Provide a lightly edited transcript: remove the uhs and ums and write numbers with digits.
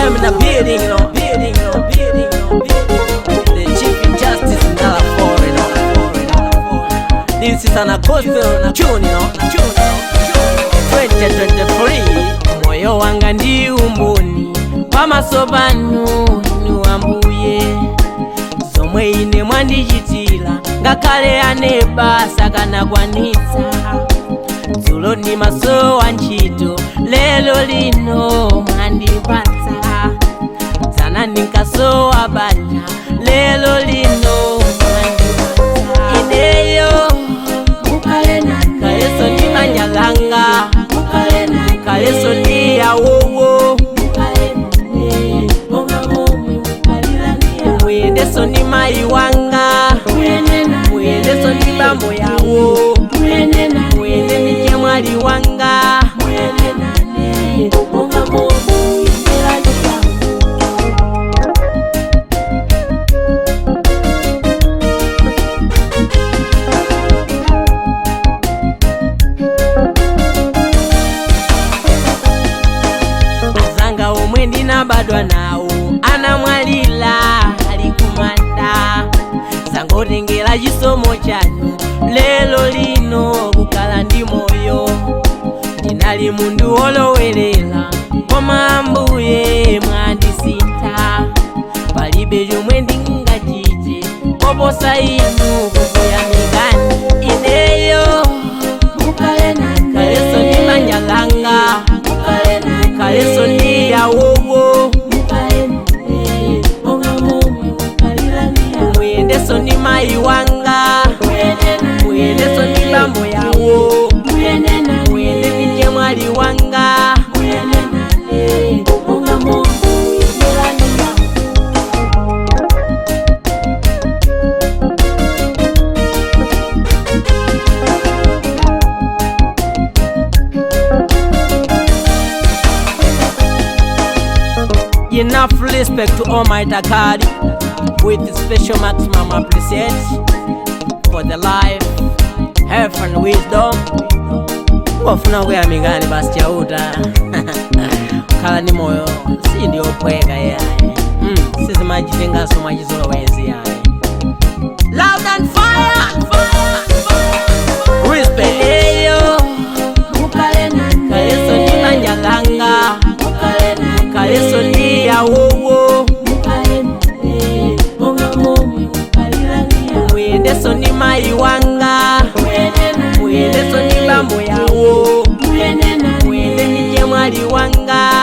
am in a building, you know. The Chief Justice in Dalafore, you know. This is an acoustic tune, you know. 2023, moyo wanga ndi umboni pamaso panu niwambuye zomwe ine mwandichitira ngakhale aneba sakanakwanitsa dzulo ndi maso wa ntchito lelo lino mwandipatsa dzana ndinkasowa banja lelo lino mwandipatsa ineyo kaleso ndi banja langa kaleso ndi yawowo muyendeso ndi mayi wanga muyendeso ndi bambo yawo muyende ndi chemwali wanga azanga omwe ndinabadwa nawo anamwalira ali kumanda zangotengera chisomo chanu lelo lino kukhala ndi moyo ndinali mundu wolowerera koma Ambuye mwandisintha palibe chomwe ndingachite koposa inu kukuyamikani ineyo kaleso ndi banja langa kaleso ndi yawowo muyendeso ndi mayi wanga muyendeso ndi bambo yawo muyende ndi chemwali wanga Enough respect to Almighty God with special maximum appreciation for the life, health and wisdom. Wafuna kuyamikani basi chauta khala ni moyo si ndio pweka yaye sisi majitengaso majizolowezi yaye. Loud and fire, respect eyo kaleso ndi banja langa kaleso ndi yawowo muyendeso ndi mayi wanga muyendeso ndi bambo yawo muyende ndi chemwali wanga